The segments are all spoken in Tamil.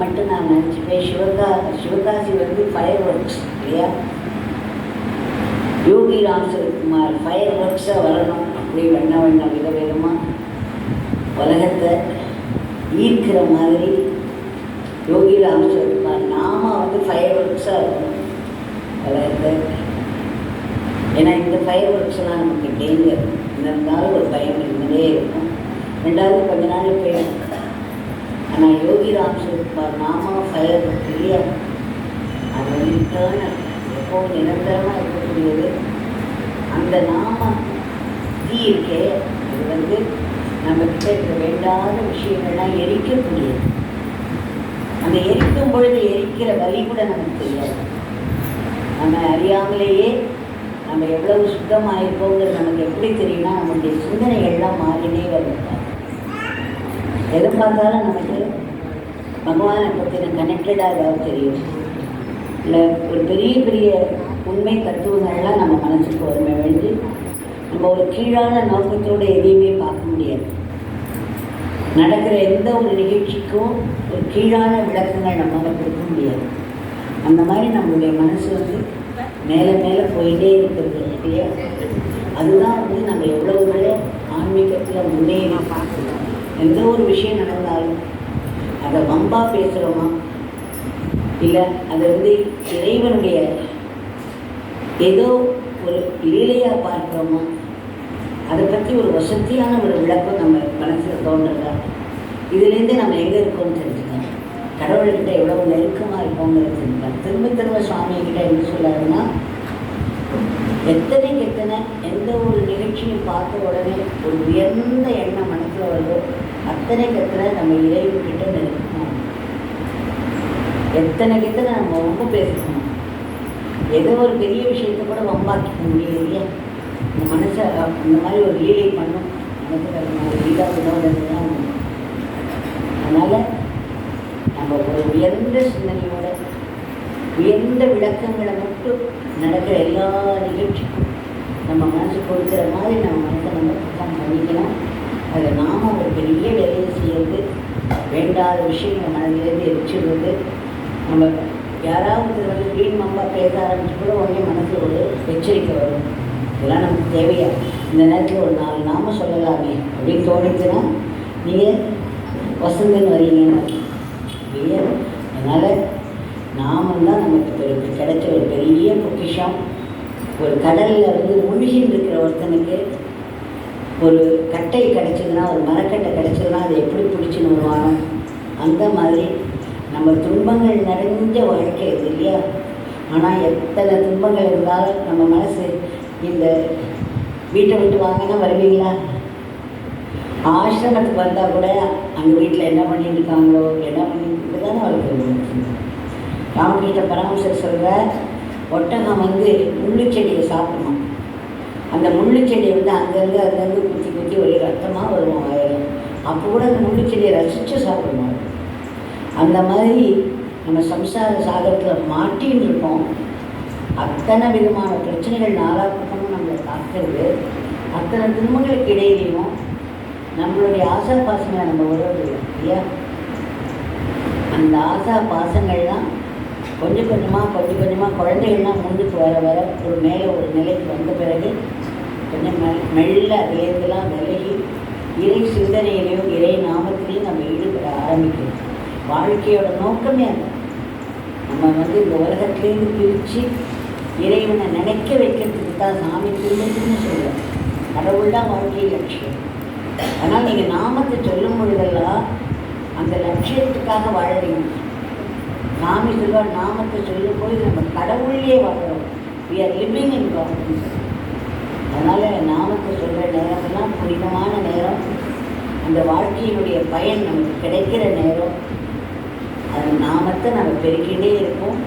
மட்டும் நான் நினச்சிப்பேன். சிவகாசி வந்து ஃபயர் ஒர்க்ஸ் இல்லையா, யோகி ராம் சரத்குமார் ஃபயர் ஒர்க்ஸாக வரணும், அப்படி வண்ண விதவிதமாக உலகத்தை ஈர்க்கிற மாதிரி யோகி ராம் சரத்குமார் நாம வந்து ஃபயர் ஒர்க்ஸாக இருக்கணும் உலகத்தை. ஏன்னா இந்த ஃபயர் ஒர்க்ஸ்லாம் நமக்கு டேஞ்சர், இருந்தாலும் ஒரு பயம் இருந்ததே இருக்கும். ரெண்டாவது கொஞ்ச நாள் போயிடும். ஆனால் யோகி ராம் சரத்குமார் நாம ஃபயர் ஒர்க் இல்லையா, அது வந்து இட்டர்னல், எப்போவும் நிரந்தரமாக இருக்கக்கூடியது. அந்த நாம தீ இருக்கே, அது வந்து நம்மக்கிட்ட இருக்க வேண்டாத விஷயங்கள்லாம் எரிக்கக்கூடியது. அந்த எரிக்கும் பொழுது எரிக்கிற வலி கூட நமக்கு தெரியாது. நம்ம அறியாமலேயே நம்ம எவ்வளவு சுத்தமாக இருப்போங்கிறது நமக்கு எப்படி தெரியும்னா, நம்மளுடைய சிந்தனைகள்லாம் மாறினே வரும். எதை பார்த்தாலும் நமக்கு பகவானை பற்றின கனெக்டடாக ஏதாவது தெரியும், இல்லை ஒரு பெரிய பெரிய உண்மை தத்துவங்கள்லாம் நம்ம மனசுக்கு வருமே வேண்டி நம்ம ஒரு கீழான நோக்கத்தோடு எதையுமே பார்க்க முடியாது. நடக்கிற எந்த ஒரு நிகழ்ச்சிக்கும் ஒரு கீழான விளக்கங்கள் நம்மளால் கொடுக்க முடியாது. அந்த மாதிரி நம்மளுடைய மனசு வந்து மேலே மேலே போயிட்டே இருக்கிறது இல்லையா. அதுதான் வந்து நம்ம எவ்வளோ மேலே ஆன்மீகத்தில் முன்னேறி பார்க்கலாம். எந்த ஒரு விஷயம் நடந்தாலும் அதை வம்பா பேசுகிறோமா, இல்லை அதை வந்து இறைவனுடைய ஏதோ ஒரு லீலையாக பார்க்குறோமா, அதை பற்றி ஒரு வசதியான ஒரு விளக்கம் நம்ம மனசில் தோன்றதா, இதுலேருந்து நம்ம எங்கே இருக்கோம்னு தெரிஞ்சுக்கலாம். கடவுள்கிட்ட எவ்வளோ நெருக்கமாக இருக்கோங்கிறது தெரிஞ்சுக்கலாம். திரும்ப சுவாமிகிட்ட என்ன சொல்லாருன்னா, எத்தனை எந்த ஒரு நிகழ்ச்சியும் பார்த்த உடனே ஒரு உயர்ந்த எண்ணம் மனசில் வருதோ அத்தனை நம்ம இறைவன்கிட்ட நெருக்கமாக, எத்தனை நம்ம ரொம்ப பேசணும். ஏதோ ஒரு பெரிய விஷயத்தை கூட வம்பாக்கிக்க முடியும் இல்லையா. இந்த மனசை இந்த மாதிரி ஒரு லீலை பண்ணும் மனசுக்கு லீலா வினோதம் தான். அதனால் நம்ம ஒரு உயர்ந்த சிந்தனையோட உயர்ந்த விளக்கங்களை மட்டும் நடக்கிற எல்லா நிகழ்ச்சிக்கும் நம்ம மனசு கொடுக்குற மாதிரி நம்ம மனசை நம்ம சுத்தம் பண்ணிக்கணும். அதில் நாம் ஒரு பெரிய வேலையை செய்யறது, வேண்டாத விஷயங்கள் மனதிலேருந்து எரிச்சிடுறது. நம்ம யாராவது வந்து வீண் மம்பா பேச ஆரம்பிச்சு கூட உடனே மனசு ஒரு எச்சரிக்கை வரும். இதெல்லாம் நமக்கு தேவையா, இந்த நேரத்தில் ஒரு 4 நாம சொல்லலாமே அப்படின்னு தோணுச்சுன்னா நீங்கள் வசந்தன் வரீங்கன்னு இல்லையா. அதனால் நாமந்தான் நமக்கு கிடைச்ச ஒரு பெரிய பொக்கிஷம். ஒரு கடலில் வந்து மூழ்கின்னு இருக்கிற ஒருத்தனுக்கு ஒரு கட்டை கிடைச்சதுன்னா, ஒரு மரக்கட்டை கிடைச்சதுன்னா அதை எப்படி பிடிச்சின்னு வருவானோ அந்த மாதிரி நம்ம துன்பங்கள் நிறைஞ்ச வாழ்க்கை இது இல்லையா. ஆனால் எத்தனை துன்பங்கள் இருந்தாலும் நம்ம மனசு இந்த வீட்டை விட்டு வாங்கினா வருவீங்களா, ஆசிரமத்துக்கு வந்தால் கூட அங்கே வீட்டில் என்ன பண்ணிட்டு இருக்காங்களோ என்ன பண்ணிட்டு தானே வாழ்க்கை. ராமகிருஷ்ண பரமஹம்சர் சொல்கிற, ஒட்டகம் வந்து முள்ளுச்செடியை சாப்பிடணும். அந்த முள்ளுச்செடியை வந்து அங்கங்கே குத்தி ஒரு ரத்தமாக வருவோம் ஆயிரம். அப்போ கூட அந்த முள்ளுச்செடியை ரசித்து சாப்பிடணும். அந்த மாதிரி நம்ம சம்சார சாகரத்தில் மாட்டின்னு இருக்கோம். அத்தனை விதமான பிரச்சனைகள் நாலாப்பக்கமும் நம்மளை தாக்குறது. அத்தனை துன்பங்களுக்கு இடையிலையும் நம்மளுடைய ஆசா பாசங்களை நம்ம உறவுகள் இல்லையா. அந்த ஆசா பாசங்கள்லாம் கொஞ்சம் கொஞ்சமாக குழந்தைகள்லாம் முன்னுக்கு வர ஒரு மேலே ஒரு நிலைக்கு வந்த பிறகு கொஞ்சம் மெல்ல அதிலேருந்துலாம் விலகி இறை சிந்தனையிலையும் இறை நாமத்திலையும் நம்ம ஈடுபட ஆரம்பிக்கணும். வாழ்க்கையோட நோக்கமே அது. நம்ம வந்து இந்த உலகத்திலேருந்து பிரித்து இறைவனை நினைக்க வைக்கிறதுக்கு தான் சாமி திரும்பத்துன்னு சொல்லுவோம். கடவுள் தான் வாழ்க்கை லட்சியம். ஆனால் நீங்கள் நாமத்தை சொல்லும் பொழுதெல்லாம் அந்த லட்சியத்துக்காக வாழறீங்க. சாமி சொல்வார், நாமத்தை சொல்லும் போது நம்ம கடவுளையே வாழ்கிறோம். we are living in God. அதனால் நாமத்தை சொல்கிற நேரமெல்லாம் புனிதமான நேரம். அந்த வாழ்க்கையினுடைய பயன் நமக்கு கிடைக்கிற நேரம். அது நாமத்தை நம்ம பெருக்கிட்டே இருப்போம்.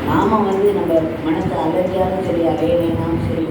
நாம வந்து நம்ம மனசு அலர்ஜியாலும் சரி, அலையினாலும் சரி,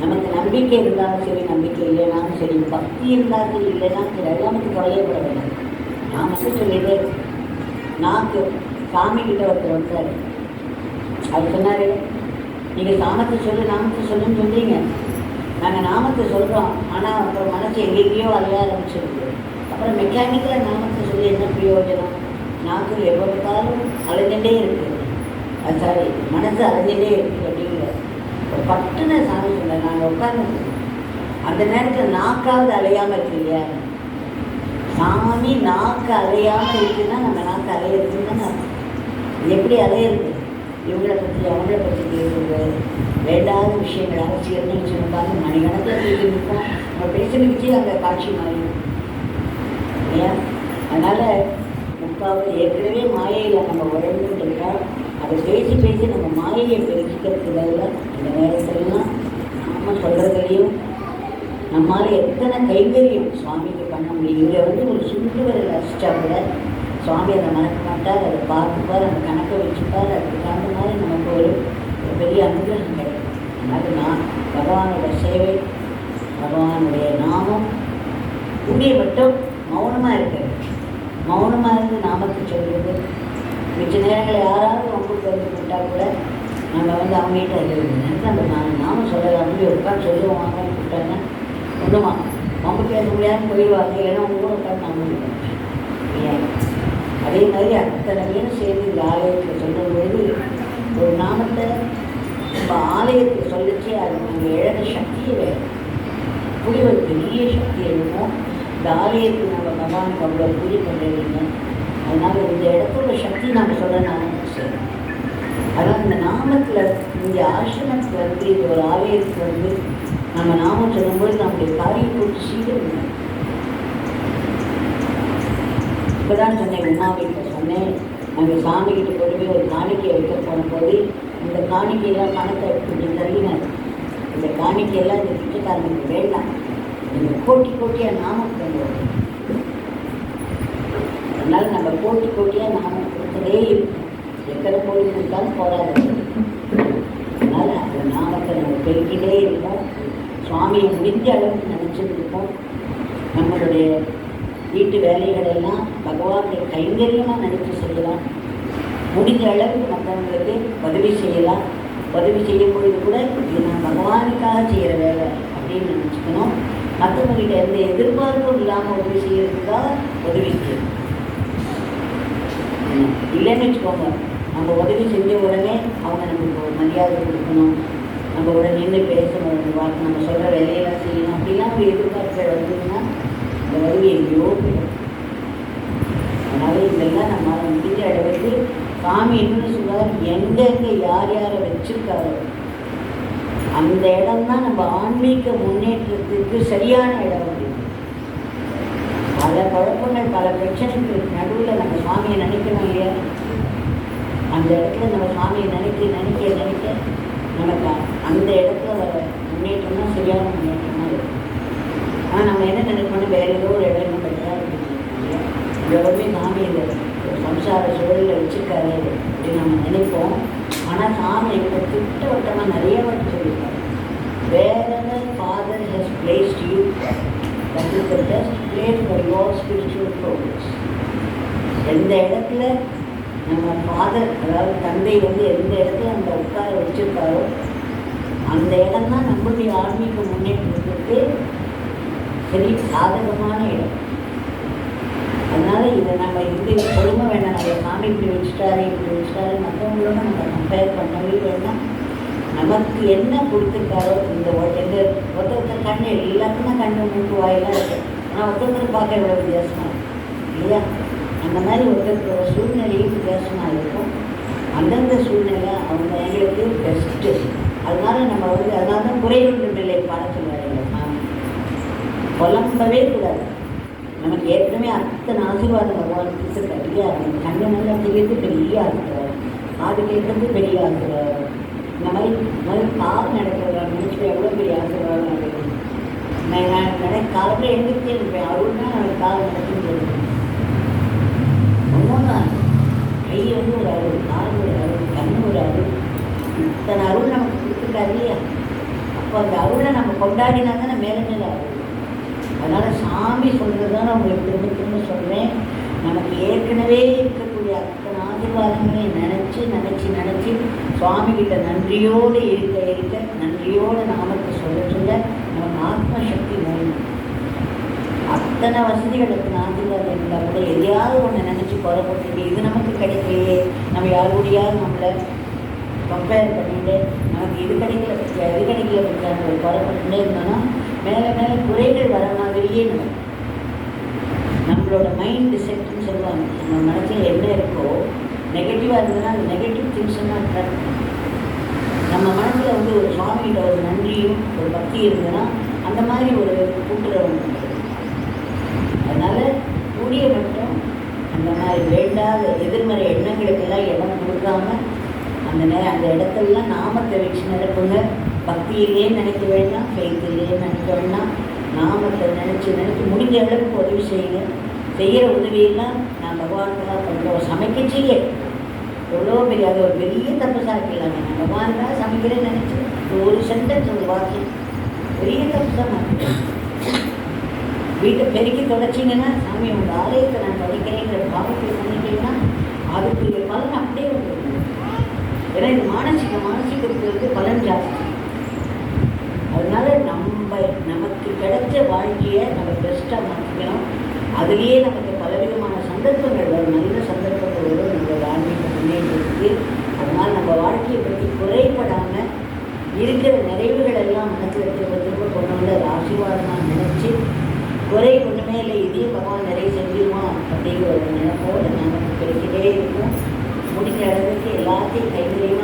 நமக்கு நம்பிக்கை இருந்தாலும் சரி, நம்பிக்கை இல்லைனாலும் சரி, பக்தி இருந்தாலும் இல்லைனா சரி, எல்லாமே கவலையப்பட வேண்டாம். நாமத்தை சொல்லிட்டே நாக்கு சாமிக்கிட்ட ஒருத்தர் வந்தார். அவர் சொன்னார், நீங்கள் நாமத்தை சொல்லுன்னு சொல்கிறீங்க, நாங்கள் நாமத்தை சொல்கிறோம், ஆனால் அப்புறம் மனசு எங்கேயோ அலைய ஆரம்பிச்சிருக்கு. அப்புறம் மெக்கானிக்கலாக நாமத்தை சொல்லி என்ன பிரயோஜனம்? எப்போ பார்த்தாலும் அலைஞ்சிட்டே இருக்கு, அது சாரி மனசு அலைஞ்சிட்டே இருக்கு அப்படிங்கிற ஒரு பட்டுன சாமி சொன்னேன். நாங்கள் உட்காந்து அந்த நேரத்தில் நாக்காவது அலையாமல் இருக்கு இல்லையா? சாமி நாக்கு அலையாமல் இருக்குன்னா நம்ம நாக்கு அலையிறதுன்னு எப்படி அலையிறது? இவங்களை பற்றி அவங்கள பற்றி பேசுறது, வேண்டாத விஷயங்கள் அரசியல்னு வச்சுருந்தாங்க மணிக்கணக்கில் பேசியிருக்கோம். நம்ம பேசினுச்சு அந்த காட்சி மாதிரி இல்லையா? அதனால் முக்காவது ஏற்கனவே மாயையில் நம்ம உழைந்துட்டு இருக்கோம். அதை பேசி பேசி நம்ம மாயையை பெருக்கிக்கிறதுக்கு பதிலாக இந்த நேரத்துலலாம் நாம் சொல்கிறதுலையும் நம்மளால் எத்தனை கைங்கரியம் சுவாமிக்கு பண்ண முடியும். இதில் ஒரு சுண்டு வரையில் அசிச்சா கூட சுவாமி அதை மறக்க மாட்டார், அதை பார்த்துப்பார், அந்த கணக்கை வச்சுப்பார். அதுக்கு தகுந்த மாதிரி நமக்கு ஒரு பெரிய அனுகிரகம் கிடைக்கும். அதனால் நான் பகவானோட சேவை, பகவானுடைய நாமம் உடைய மட்டும் மௌனமாக இருக்கிறது. மௌனமாக இருந்து நாமத்தை சொல்கிறது. மிச்ச நேரங்களில் யாராவது வம்புக்கு வந்து விட்டால் கூட நம்ம அவங்ககிட்ட நேரத்தில் நம்ம நாம சொல்லலாம் அப்படி உட்காந்து சொல்லுவோம் வாங்கன்னு கூப்பிட்டாங்க ஒன்றுமா வம்பு பேச முடியாமல் போயிடுவாங்க. இல்லைன்னா அவங்க கூட உட்காந்து நாம இல்லையா? அதே மாதிரி அத்தனை பேரும் சேர்ந்து இந்த ஆலயத்தில் சொல்லும்பொழுது ஒரு நாமத்தை நம்ம ஆலயத்தில் சொல்லிச்சு அது நம்ம இழந்த சக்தியை வேறு புரிய ஒரு பெரிய சக்தி எழுதும். இந்த ஆலயத்துக்கு நம்ம பகவானுக்கு அவ்வளோ பூஜை பண்ணுறீங்க. அதனால் இந்த இடத்தோட சக்தி நம்ம சொல்ல நாமத்தை செய்யணும். அதான் இந்த நாமத்தில் இந்த ஆசிரமத்தில் இது ஒரு ஆலயத்துக்கு நம்ம நாமம் சொல்லும்போது நம்முடைய காரியம் குறித்து சீக்கிரம். இப்போ தான் சொன்னேன், உமாவிட்ட சொன்னேன், நாங்கள் சாமிக்கிட்ட கொண்டு போய் ஒரு காணிக்கையை வைக்க போன போது இந்த காணிக்கையெல்லாம் பணத்தை கொஞ்சம் தள்ளினார். இந்த காணிக்கையெல்லாம் இந்த பிச்சைக்காரனுக்கு வேண்டாம், இந்த கோட்டியாக நாமம் கொண்டு வரும். அதனால் நம்ம கோட்டியாக நாமம் கொடுத்ததே இருக்கும். எத்தனை கோடி கொடுத்தாலும் போராது. அதனால் அந்த நாமத்தை நம்ம பெருக்கிட்டே இருப்போம். சுவாமியை முடிஞ்ச அளவுக்கு நினச்சிருப்போம். நம்மளுடைய வீட்டு வேலைகளெல்லாம் பகவானுடைய கைங்கரியமாக நினைத்து செய்யலாம். முடிஞ்ச அளவுக்கு மற்றவங்களுக்கு உதவி செய்யலாம். உதவி செய்யும் பொழுது கூட இது நான் பகவானுக்காக செய்கிற வேலை அப்படின்னு நினச்சிக்கணும். மற்றவங்ககிட்ட எந்த எதிர்பார்ப்பும் இல்லாமல் உதவி செய்யறதுக்காக உதவி செய்யணும். இல்லைன்னு வச்சுக்கோங்க, நம்ம உதவி செஞ்ச உடனே அவங்க நமக்கு மரியாதை கொடுக்கணும், நம்ம உடனே நின்று பேசணும், நம்ம சொல்கிற வேலையெல்லாம் செய்யணும் அப்படிலாம் ஒரு எதிர்பார்ப்புகள் வந்ததுன்னா இந்த உதவி எங்கேயோ போயிடும். அதனால் இதெல்லாம் நம்ம முடிஞ்ச அளவுக்கு சாமி என்னன்னு சொல்றார், எங்கெங்கே யார் யாரை வச்சிருக்காரோ அந்த இடம்தான் நம்ம ஆன்மீக முன்னேற்றத்துக்கு சரியான இடம். பல குழப்பங்கள் பல பிரச்சனைகளுக்கு நடுவில் நம்ம சுவாமியை நினைக்கணும் இல்லையா? அந்த இடத்துல நம்ம சுவாமியை நினைக்க நமக்கு அந்த இடத்துல வர முன்னேற்றம் தான் சரியான முன்னேற்றமாக இருக்கும். ஆனால் நம்ம என்ன நினைக்கணும், வேறு ஏதோ ஒரு இடம் பெற்றா இல்லையா? எவ்வளவுமே சாமி இந்த சம்சார சூழலில் வச்சுருக்காரு அப்படின்னு நம்ம நினைப்போம். ஆனால் சாமி எங்களை திட்டவட்டமாக நிறைய வாட்டி சொல்லியிருக்காரு. Wherever Father has placed you, that is the best place for your spiritual progress. எந்த இடத்துல நம்ம ஃபாதர் அதாவது தந்தை எந்த இடத்துல நம்ம உட்கார வச்சுருக்காரோ அந்த இடம்தான் நம்மளுடைய ஆன்மீக முன்னேற்றத்துக்கு சரி சாதகமான இடம். அதனால் இதை நம்ம இது பொறுமை வேண்டாம். நம்ம சாமி இப்படி வச்சுட்டாரு மற்றவங்களோட நம்ம கம்பேர் பண்ணவே வேண்டாம். நமக்கு என்ன கொடுத்துருக்காரோ இந்த ஒருத்தர் கண் எல்லாத்துக்கும் கண்ணு மூக்கு வாயெல்லாம் இருக்கு. ஆனால் ஒருத்தர் பார்க்க எவ்வளோ வித்தியாசமாக இருக்கும் இல்லையா? அந்த மாதிரி ஒருத்தரோட சூழ்நிலையும் வித்தியாசமாக இருக்கும். அந்தந்த சூழ்நிலை அவங்க எங்களுக்கு பெஸ்ட்டு. அதனால நம்ம அதனால தான் குறைவுண்டில்லை பாடத்தில் வரையில சாமி புலம்பவே கூடாது. நமக்கு ஏற்கனவே அத்தனை ஆசீர்வாதம் பகவான் கொடுத்துருக்காரு இல்லையா? கண்ணு நல்லா தெரியுது பெரிய ஆசீர்வாதம், காது கேட்கறது பெரிய ஆசீர்வாதம். இந்த மாதிரி கால் நடக்கிறதா நினைச்சு எவ்வளோ பெரிய ஆசீர்வாதம் நடக்குது. நான் காலத்தில் எழுந்துட்டே இருப்பேன். அருள்னா நம்ம கால் நடக்குன்னு ஒவ்வொன்றா கை ஒரு அருள், கால் ஒரு அருள், கண் ஒரு அருள், இத்தனை அருள் நமக்கு கொடுத்துருக்காரு இல்லையா? அப்போ அந்த அருளை நம்ம கொண்டாடினா தானே மேலே மேலே அருள். அதனால் சாமி சொல்கிறது தான் நான் உங்களுக்கு திரும்ப சொல்கிறேன். நமக்கு ஏற்கனவே இருக்கக்கூடிய அத்தனை ஆசீர்வாதங்களை நினச்சி சுவாமிகிட்ட நன்றியோடு இருக்க நன்றியோடு நாமத்தை சொல்ல நமக்கு ஆத்மசக்தி வேணும். அத்தனை வசதிகளுக்கு ஆசீர்வாதம் இருந்தால் கூட எதையாவது ஒன்று நினச்சி குறைப்பட்டு இது நமக்கு கிடைக்கலையே, நம்ம யார் கூடயாவது நம்மளை கம்பேர் பண்ணிட்டு நமக்கு இது கிடைக்கல பற்றியா இது கிடைக்கல பற்றியா குறைப்பட்டுட்டே இருந்தோன்னா மேலே மேலே குறைகள் வர மாதிரியே நம்மளோட மைண்ட் செட்டுன்னு சொல்லுவாங்க. நம்ம மனசில் என்ன இருக்கோ நெகட்டிவாக இருந்ததுன்னா அந்த நெகட்டிவ் திங்ஸ்லாம் அட்ராக்ட் பண்ணும். நம்ம மனசில் வந்து ஒரு சுவாமிகிட்ட ஒரு நன்றியும் ஒரு பக்தி இருந்ததுன்னா அந்த மாதிரி ஒரு கூட்டுறவு. அதனால் கூடிய மட்டும் அந்த மாதிரி வேண்டாத எதிர்மறை எண்ணங்களுக்கெல்லாம் இடம் கொடுக்காம அந்த இடத்துலலாம் நாமத்தை வச்சு நினைப்புங்க. பக்தியிலேயே நினைக்க வேண்டாம், ஃபெய்த்திலேயே நினைக்க வேண்டாம், நாமத்தை நினச்சி முடிஞ்ச அளவுக்கு உதவி செய்யுங்க. செய்கிற உதவியெல்லாம் நான் பகவானுக்காக பண்ணுறோம். சமைக்க செய்ய எவ்வளோ பெரிய அது ஒரு பெரிய தப்பசாக இருக்கலாங்க. நான் பகவானுக்காக சமைக்கிறேன்னு நினச்சி ஒரு சென்டென்ஸ் ஒரு வாக்கியம் பெரிய தப்பசாக மாற்றிக்கிறேன். வீட்டை பெருக்கி தொடச்சிங்கன்னா சாமி உங்கள் ஆலயத்தை நான் தொடக்கிறேங்கிற பாவத்தை பண்ணிட்டீங்கன்னா அதுக்குரிய பலன் அப்படியே வந்துடும். ஏன்னா இது மானசிகத்துக்கு பலன் ஜாஸ்தி. அதனால நமக்கு கிடைச்ச வாழ்க்கையை நம்ம பெஸ்ட்டாக மாற்றிக்கணும். அதுலேயே நமக்கு பலவிதமான சந்தர்ப்பங்கள் வரும், நல்ல சந்தர்ப்பங்கள் வரும் நம்மளோட ஆன்மீக முன்னேற்றத்துக்கு. அதனால் நம்ம வாழ்க்கையை பற்றி குறைப்படாமல் இருக்கிற நிறைவுகள் எல்லாம் மனசில் திரும்ப கொண்டு வந்து அது ஆசீர்வாதமாக நினச்சி குறை ஒன்றுமே இல்லை இதே பகவான் நிறைய செஞ்சிருவான் அப்படிங்கிற ஒரு நினைப்போடு நமக்கு கிடைக்கிட்டே இருக்கும். முடிஞ்ச அளவுக்கு எல்லாத்தையும் கைவிரையும்